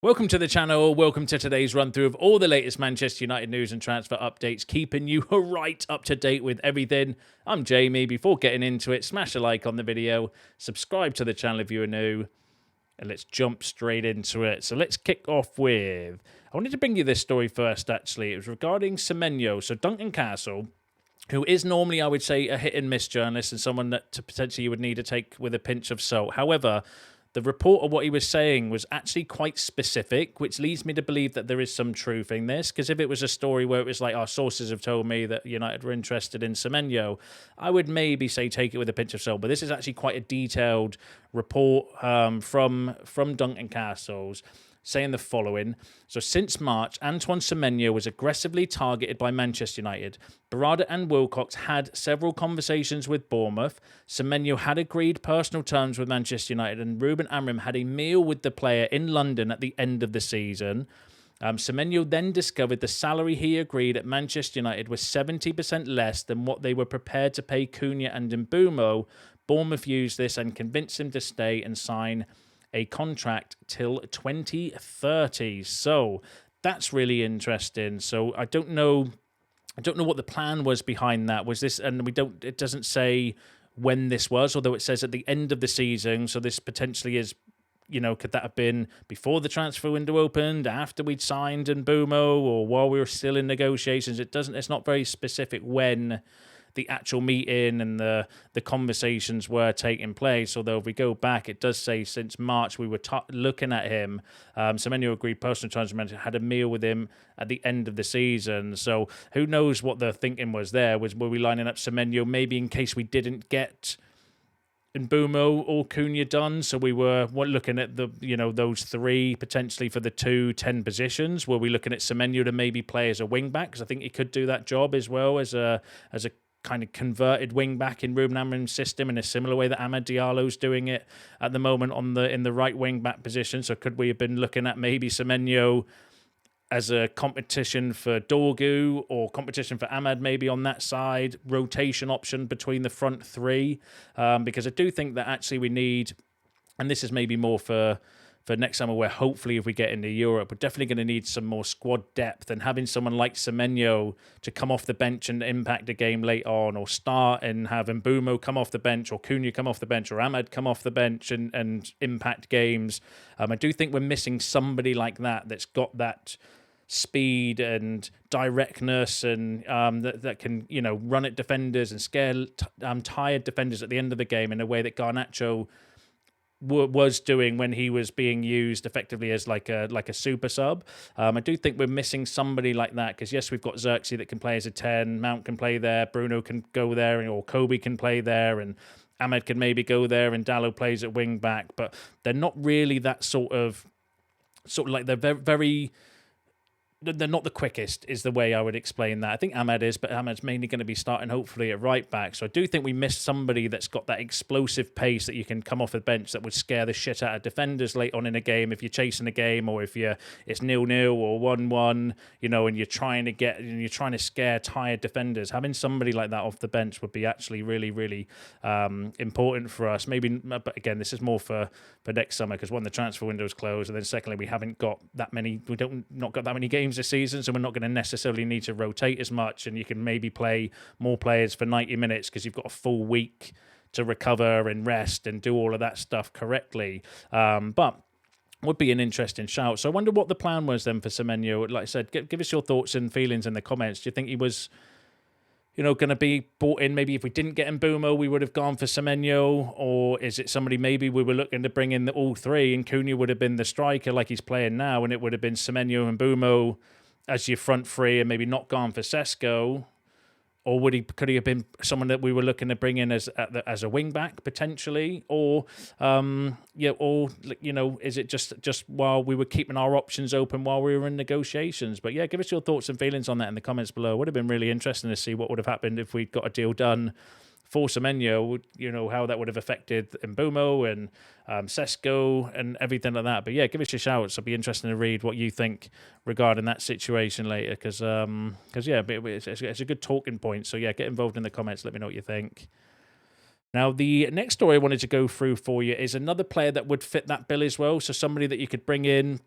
Welcome to the channel. Welcome to today's run through of all the latest Manchester United news and transfer updates, keeping you right up to date with everything. I'm Jamie. Before getting into it, smash a like on the video, subscribe to the channel if you're new, and let's jump straight into it. So let's kick off with, I wanted to bring you this story first, actually. It was regarding Semenyo. So Duncan Castle, who is normally, I would say, a hit-and-miss journalist and someone that potentially you would need to take with a pinch of salt. However, the report of what he was saying was actually quite specific, which leads me to believe that there is some truth in this. Because if it was a story where it was like, our sources have told me that United were interested in Semenyo, I would maybe say take it with a pinch of salt. But this is actually quite a detailed report from Duncan Castles, saying the following. So since March, Antoine Semenyo was aggressively targeted by Manchester United. Barada and Wilcox had several conversations with Bournemouth. Semenyo had agreed personal terms with Manchester United, and Ruben Amorim had a meal with the player in London at the end of the season. Semenyo then discovered the salary he agreed at Manchester United was 70% less than what they were prepared to pay Cunha and Mbeumo. Bournemouth used this and convinced him to stay and sign a contract till 2030. So that's really interesting. So I don't know what the plan was behind that. Was this, and it doesn't say when this was, although it says at the end of the season. So this potentially is, could that have been before the transfer window opened, after we'd signed Mbeumo, or while we were still in negotiations? It's not very specific when the actual meeting and the conversations were taking place. Although if we go back, it does say since March we were looking at him. Semenyo agreed personal terms, had a meal with him at the end of the season. So who knows what the thinking was there? Were we lining up Semenyo maybe in case we didn't get Mbeumo or Cunha done? So we were looking at those three potentially for the 2-10 positions. Were we looking at Semenyo to maybe play as a wing back? Because I think he could do that job as well as a kind of converted wing back in Ruben Amorim's system in a similar way that Amad Diallo's doing it at the moment in the right wing back position. So could we have been looking at maybe Semenyo as a competition for Dorgu or competition for Amad maybe on that side, rotation option between the front three? Because I do think that actually we need, and this is maybe more for next summer, where hopefully if we get into Europe, we're definitely going to need some more squad depth, and having someone like Semenyo to come off the bench and impact a game late on, or start and have Mbeumo come off the bench, or Cunha come off the bench, or Amad come off the bench and impact games. I do think we're missing somebody like that that's got that speed and directness and that can run at defenders and scare tired defenders at the end of the game in a way that Garnacho was doing when he was being used effectively as like a super sub. I do think we're missing somebody like that, because yes, we've got Xerxes that can play as a 10, Mount can play there, Bruno can go there, or Kobe can play there, and Ahmed can maybe go there, and Dallo plays at wing back, but they're not really that sort of like, they're very they're not the quickest, is the way I would explain that. I think Ahmed is, but Ahmed's mainly going to be starting hopefully at right back. So I do think we missed somebody that's got that explosive pace that you can come off the bench that would scare the shit out of defenders late on in a game if you're chasing a game, or if it's 0-0 or 1-1, and you're trying to scare tired defenders. Having somebody like that off the bench would be actually really, really important for us. Maybe, but again, this is more for next summer, because one, the transfer window is closed, and then secondly, we haven't got that many. Not got that many games this season, so we're not going to necessarily need to rotate as much, and you can maybe play more players for 90 minutes because you've got a full week to recover and rest and do all of that stuff correctly. But would be an interesting shout. So I wonder what the plan was then for Semenyo. Like I said, give us your thoughts and feelings in the comments. Do you think he was going to be bought in? Maybe if we didn't get Mbeumo, we would have gone for Semenyo, or is it somebody maybe we were looking to bring in all three, and Cunha would have been the striker like he's playing now, and it would have been Semenyo and Mbeumo as your front three, and maybe not gone for Sesko? Or could he have been someone that we were looking to bring in as a wing back potentially, or is it just while we were keeping our options open while we were in negotiations? But yeah, give us your thoughts and feelings on that in the comments below. Would have been really interesting to see what would have happened if we'd got a deal done for Semenyo, how that would have affected Mbeumo and Sesko and everything like that. But yeah, give us your shouts. It'll be interesting to read what you think regarding that situation later, because yeah, it's a good talking point. So yeah, get involved in the comments. Let me know what you think. Now, the next story I wanted to go through for you is another player that would fit that bill as well. So somebody that you could bring in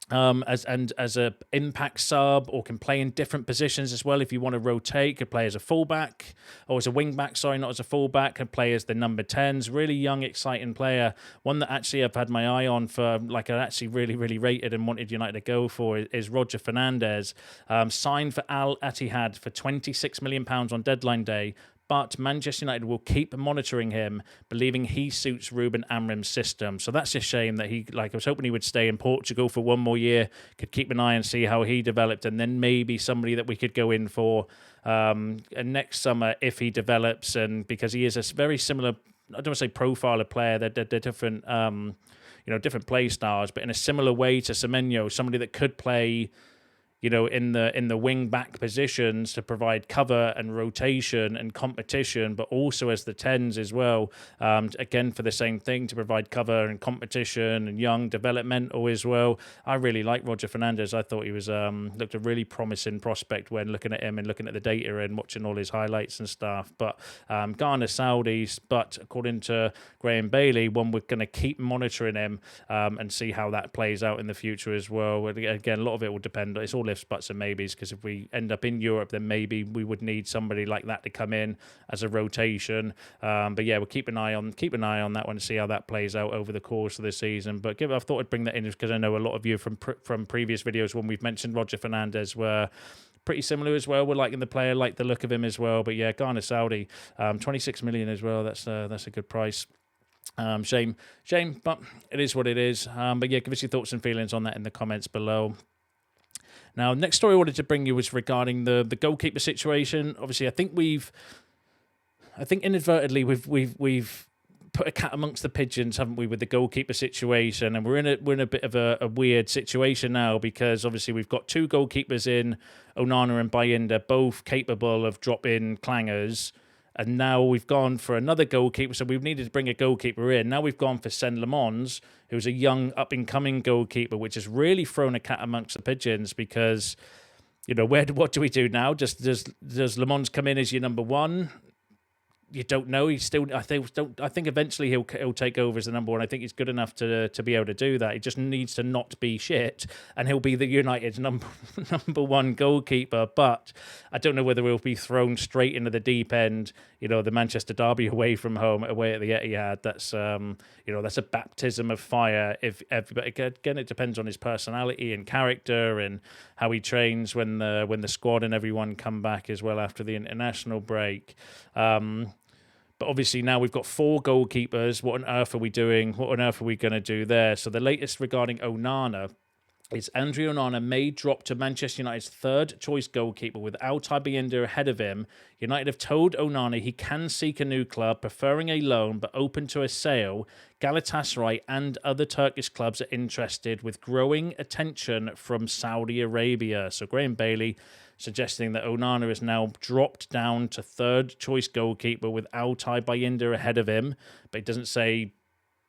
as a impact sub, or can play in different positions as well. If you want to rotate, could play as a fullback or as a wing back. Sorry, not as a fullback. Could play as the number 10s. Really young, exciting player. One that actually I've had my eye on for, like, I actually really rated and wanted United to go for is Roger Fernandes. Signed for Al Ittihad for £26 million on deadline day. But Manchester United will keep monitoring him, believing he suits Ruben Amorim's system. So that's a shame that I was hoping he would stay in Portugal for one more year, could keep an eye and see how he developed, and then maybe somebody that we could go in for next summer if he develops, and because he is a very similar, I don't want to say profile of player, they're different, different play styles, but in a similar way to Semenyo, somebody that could play in the wing back positions to provide cover and rotation and competition, but also as the 10s as well. Again, for the same thing, to provide cover and competition and young developmental as well. I really like Roger Fernandes. I thought he was looked a really promising prospect when looking at him and looking at the data and watching all his highlights and stuff. But Ghana Saudis, but according to Graham Bailey, one we're going to keep monitoring him and see how that plays out in the future as well. Again, a lot of it will depend. It's all ifs, buts and maybes, because if we end up in Europe, then maybe we would need somebody like that to come in as a rotation. But yeah, we'll keep an eye on that one to see how that plays out over the course of the season. But I thought I'd bring that in because I know a lot of you from previous videos when we've mentioned Roger Fernandes were pretty similar as well. We're liking the player, like the look of him as well. But yeah, Ghana Saudi, 26 million as well. That's a good price. Shame, but it is what it is. But yeah, give us your thoughts and feelings on that in the comments below. Now, next story I wanted to bring you was regarding the goalkeeper situation. Obviously, I think inadvertently we've put a cat amongst the pigeons, haven't we, with the goalkeeper situation? And we're in a bit of a weird situation now, because obviously we've got two goalkeepers in Onana and Bayinda, both capable of dropping clangers. And now we've gone for another goalkeeper, so we've needed to bring a goalkeeper in. Now we've gone for Sen Lemons, who's a young, up-and-coming goalkeeper, which has really thrown a cat amongst the pigeons, because, what do we do now? Does Lemons come in as your number one? You don't know. He's still. I think eventually he'll take over as the number one. I think he's good enough to be able to do that. He just needs to not be shit, and he'll be the United's number one goalkeeper. But I don't know whether he'll be thrown straight into the deep end. The Manchester derby away from home, away at the Etihad. That's that's a baptism of fire. But again, it depends on his personality and character and how he trains when the squad and everyone come back as well after the international break. But obviously now we've got four goalkeepers. What on earth are we doing? What on earth are we going to do there? So the latest regarding Onana is Andre Onana may drop to Manchester United's third choice goalkeeper with Altay Bayindir ahead of him. United have told Onana he can seek a new club, preferring a loan but open to a sale. Galatasaray and other Turkish clubs are interested, with growing attention from Saudi Arabia. So Graham Bailey suggesting that Onana is now dropped down to third choice goalkeeper with Altay Bayindir ahead of him, but it doesn't say.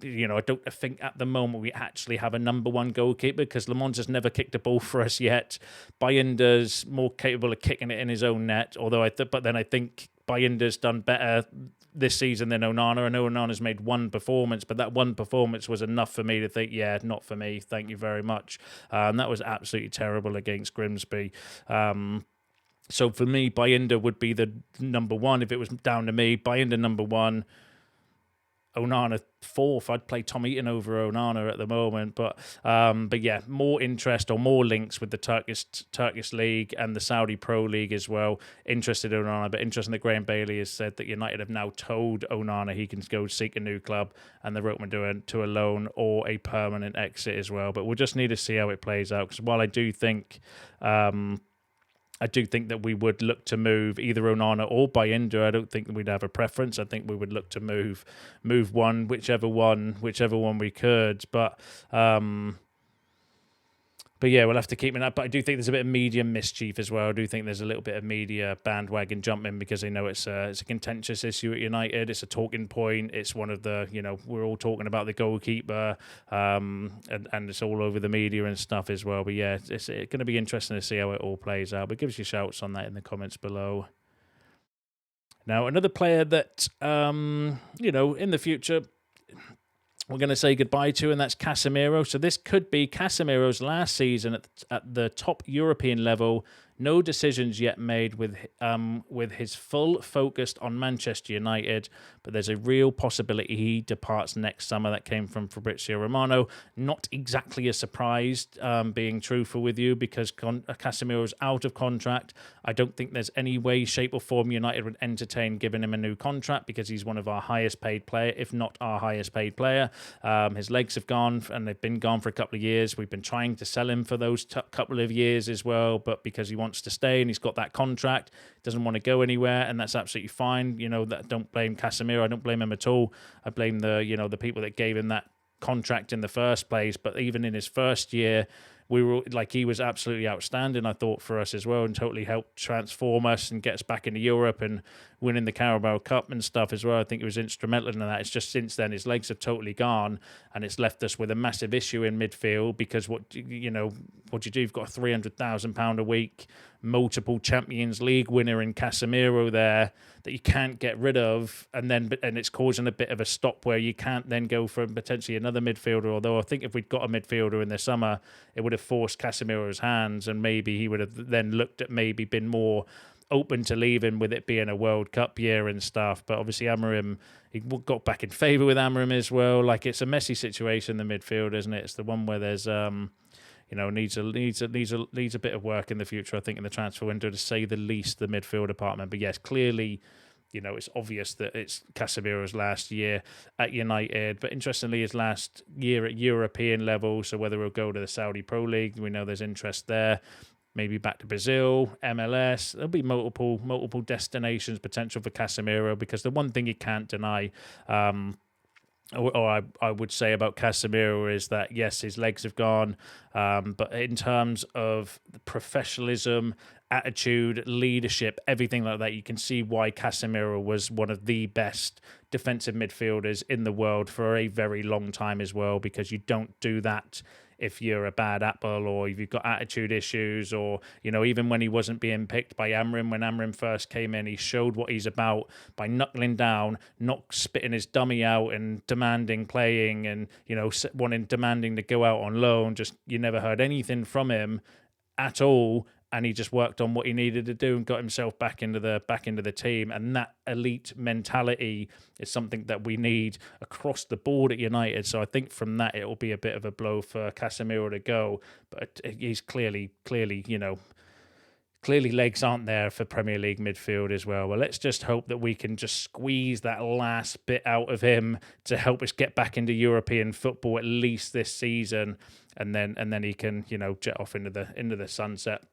I don't think at the moment we actually have a number one goalkeeper, because Lemons has never kicked a ball for us yet. Bayinder's more capable of kicking it in his own net, although but then I think Bayinder's done better this season than Onana. I know Onana's made one performance, but that one performance was enough for me to think, yeah, not for me, thank you very much. That was absolutely terrible against Grimsby. So for me, Bayindir would be the number one if it was down to me. Bayindir number one, Onana fourth. I'd play Tom Eaton over Onana at the moment, but yeah, more interest or more links with the Turkish league and the Saudi Pro League as well. Interested in Onana, but interesting that Graham Bailey has said that United have now told Onana he can go seek a new club, and they're open to a loan or a permanent exit as well. But we'll just need to see how it plays out, because while I do think that we would look to move either Onana or Bayindir. I don't think we'd have a preference. I think we would look to move whichever one we could. But yeah, we'll have to keep it up. But I do think there's a bit of media mischief as well. I do think there's a little bit of media bandwagon jumping, because they know it's a contentious issue at United. It's a talking point. It's one of the, we're all talking about the goalkeeper, and it's all over the media and stuff as well. But yeah, it's going to be interesting to see how it all plays out. But give us your shouts on that in the comments below. Now, another player that, in the future, we're going to say goodbye to, and that's Casemiro. So this could be Casemiro's last season at the top European level. No decisions yet made with his full focus on Manchester United, but there's a real possibility he departs next summer. That came from Fabrizio Romano. Not exactly a surprise, being truthful with you, because Casemiro's out of contract. I don't think there's any way, shape or form United would entertain giving him a new contract, because he's one of our highest paid player, if not our highest paid player. His legs have gone, and they've been gone for a couple of years. We've been trying to sell him for those couple of years as well, but because he wants to stay and he's got that contract, doesn't want to go anywhere, and that's absolutely fine. Don't blame Casemiro. I don't blame him at all. I blame the people that gave him that contract in the first place. But even in his first year, he was absolutely outstanding, I thought, for us as well, and totally helped transform us and get us back into Europe and winning the Carabao Cup and stuff as well. I think it was instrumental in that. It's just since then his legs have totally gone, and it's left us with a massive issue in midfield, because what do you do? You've got a £300,000 a week, multiple Champions League winner in Casemiro there that you can't get rid of, and it's causing a bit of a stop where you can't then go for potentially another midfielder. Although I think if we'd got a midfielder in the summer, it would have forced Casemiro's hands, and maybe he would have then looked at maybe been more open to leaving with it being a World Cup year and stuff. But obviously Amorim, he got back in favour with Amorim as well. Like, it's a messy situation, the midfield, isn't it? It's the one where there's needs a bit of work in the future, I think, in the transfer window, to say the least, the midfield department. But yes, clearly, it's obvious that it's Casemiro's last year at United, but interestingly, his last year at European level. So whether he'll go to the Saudi Pro League, we know there's interest there. Maybe back to Brazil, MLS. There'll be multiple destinations potential for Casemiro, because the one thing you can't deny, or I would say about Casemiro, is that yes, his legs have gone, but in terms of professionalism, attitude, leadership, everything like that, you can see why Casemiro was one of the best defensive midfielders in the world for a very long time as well, because you don't do that if you're a bad apple, or if you've got attitude issues, or, even when he wasn't being picked by Amorim, when Amorim first came in, he showed what he's about by knuckling down, not spitting his dummy out and demanding playing and, demanding to go out on loan. Just, you never heard anything from him at all. And he just worked on what he needed to do and got himself back into the team. And that elite mentality is something that we need across the board at United. So I think from that, it will be a bit of a blow for Casemiro to go. But he's clearly, legs aren't there for Premier League midfield as well. Well, let's just hope that we can just squeeze that last bit out of him to help us get back into European football at least this season, and then he can, jet off into the sunset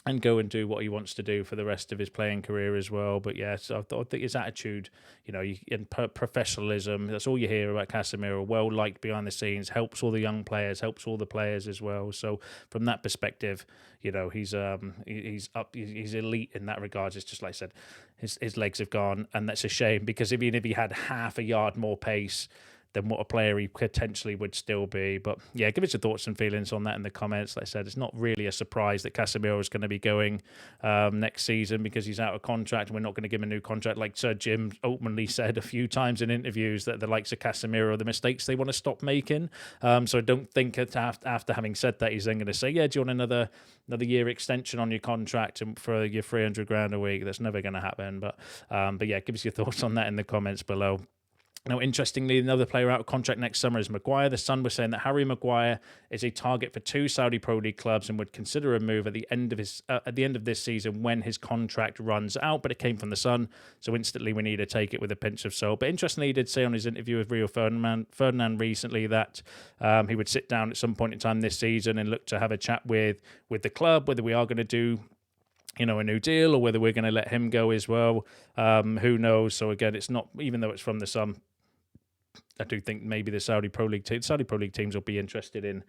and go and do what he wants to do for the rest of his playing career as well. But yeah, so I think his attitude, and professionalism, that's all you hear about Casemiro. Well liked behind the scenes, helps all the young players, helps all the players as well. So from that perspective, he's elite in that regard. It's just like I said, his legs have gone, and that's a shame, because even if he had half a yard more pace than what a player he potentially would still be. But yeah, give us your thoughts and feelings on that in the comments. Like I said, it's not really a surprise that Casemiro is going to be going next season, because he's out of contract and we're not going to give him a new contract. Like Sir Jim openly said a few times in interviews, that the likes of Casemiro are the mistakes they want to stop making. So I don't think that after having said that, he's then going to say, yeah, do you want another year extension on your contract and for your $300,000 a week? That's never going to happen. But yeah, give us your thoughts on that in the comments below. Now, interestingly, another player out of contract next summer is Maguire. The Sun was saying that Harry Maguire is a target for 2 Saudi Pro League clubs and would consider a move at the end of this season when his contract runs out. But it came from the Sun, so instantly we need to take it with a pinch of salt. But interestingly, he did say on his interview with Rio Ferdinand recently that he would sit down at some point in time this season and look to have a chat with the club, whether we are going to do a new deal, or whether we're going to let him go as well. Who knows? So again, it's not, even though it's from the Sun, I do think maybe the Saudi Pro League teams will be interested in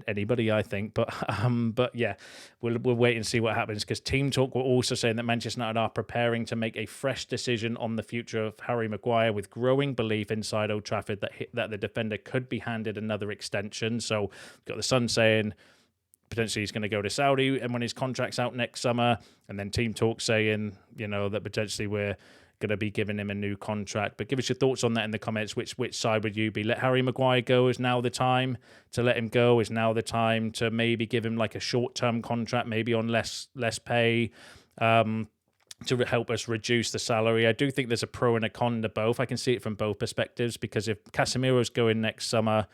anybody, I think. But yeah, we'll wait and see what happens, because Team Talk were also saying that Manchester United are preparing to make a fresh decision on the future of Harry Maguire, with growing belief inside Old Trafford that the defender could be handed another extension. So we've got the Sun saying potentially he's going to go to Saudi and when his contract's out next summer, and then Team Talk saying, that potentially we're going to be giving him a new contract. But give us your thoughts on that in the comments. Which side would you be? Let Harry Maguire go? Is now the time to let him go? Is now the time to maybe give him like a short-term contract, maybe on less pay, to help us reduce the salary? I do think there's a pro and a con to both. I can see it from both perspectives, because if Casemiro's going next summer,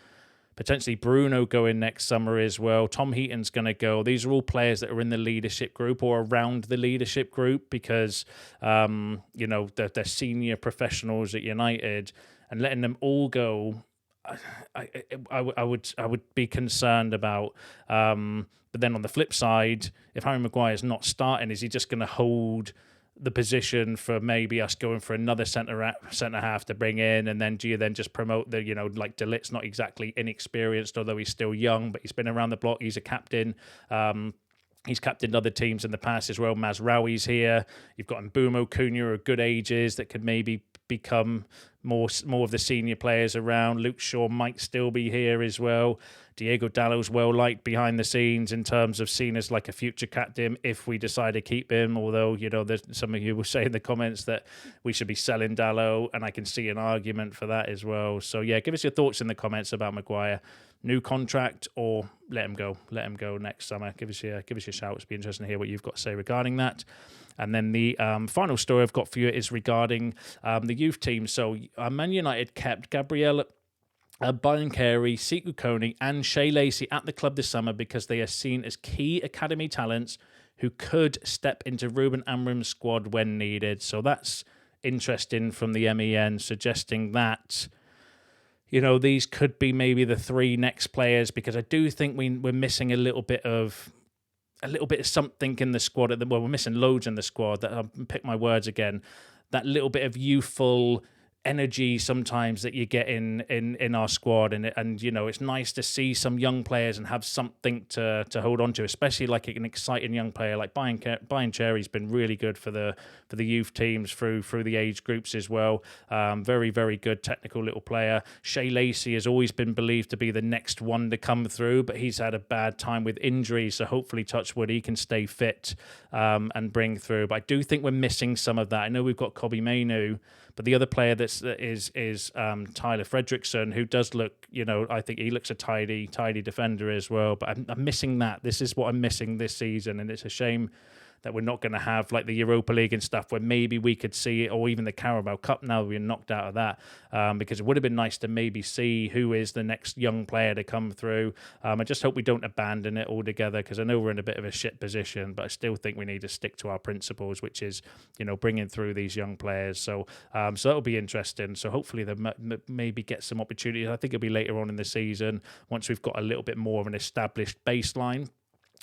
potentially Bruno going next summer as well, Tom Heaton's going to go. These are all players that are in the leadership group or around the leadership group, because they're senior professionals at United, and letting them all go, I would be concerned about. But then on the flip side, if Harry Maguire is not starting, is he just going to hold the position for maybe us going for another centre half to bring in, and then do you then just promote the, like De Ligt's not exactly inexperienced, although he's still young, but he's been around the block. He's a captain. He's captained other teams in the past as well. Mazraoui's here. You've got Mbeumo, Cunha are good ages that could maybe become more of the senior players around. Luke Shaw might still be here as well. Diego Dalot's well liked behind the scenes in terms of seen as like a future captain if we decide to keep him, although there's some of you will say in the comments that we should be selling Dalot, and I can see an argument for that as well. So yeah, give us your thoughts in the comments about Maguire. New contract or let him go next summer. Give us your shout. It'd be interesting to hear what you've got to say regarding that. And then the final story I've got for you is regarding the youth team. So Man United kept Gabriel Biancheri, Sekou Kone and Shea Lacey at the club this summer because they are seen as key academy talents who could step into Ruben Amorim's squad when needed. So that's interesting from the MEN, suggesting that these could be maybe the three next players, because I do think we're missing a little bit of something in the squad. We're missing loads in the squad. That I'll pick my words again. That little bit of youthful energy sometimes that you get in our squad, and it's nice to see some young players and have something to hold on to, especially like an exciting young player like Biancheri's been really good for the youth teams through the age groups as well. Very, very good technical little player. Shea Lacey has always been believed to be the next one to come through, but he's had a bad time with injuries, so hopefully, touch wood, he can stay fit and bring through. But I do think we're missing some of that. I know we've got Kobbie Mainoo, but the other player that is Tyler Fredrickson, who does look, I think he looks a tidy defender as well. But I'm missing that. This is what I'm missing this season, and it's a shame that we're not going to have like the Europa League and stuff where maybe we could see it, or even the Carabao Cup now we're knocked out of that, because it would have been nice to maybe see who is the next young player to come through. I just hope we don't abandon it altogether, because I know we're in a bit of a shit position, but I still think we need to stick to our principles, which is, bringing through these young players. So that'll be interesting. So hopefully they maybe get some opportunities. I think it'll be later on in the season once we've got a little bit more of an established baseline.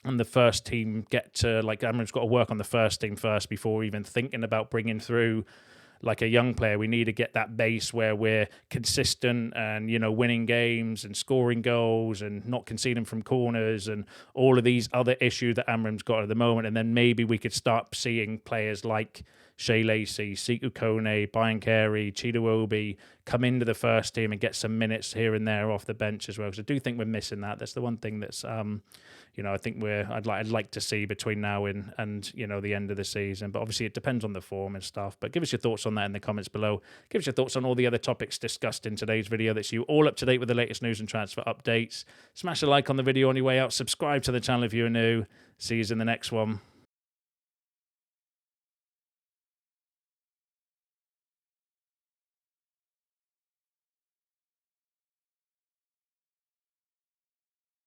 And the first team Amorim's got to work on the first team first before even thinking about bringing through like a young player. We need to get that base where we're consistent and, winning games and scoring goals and not conceding from corners and all of these other issues that Amorim's got at the moment. And then maybe we could start seeing players like Shea Lacey, Sekou Kone, Biancheri, Chido come into the first team and get some minutes here and there off the bench as well. Because I do think we're missing that. That's the one thing that's, I think I'd like to see between now and the end of the season. But obviously it depends on the form and stuff. But give us your thoughts on that in the comments below. Give us your thoughts on all the other topics discussed in today's video. That's you all up to date with the latest news and transfer updates. Smash a like on the video on your way out. Subscribe to the channel if you're new. See you in the next one.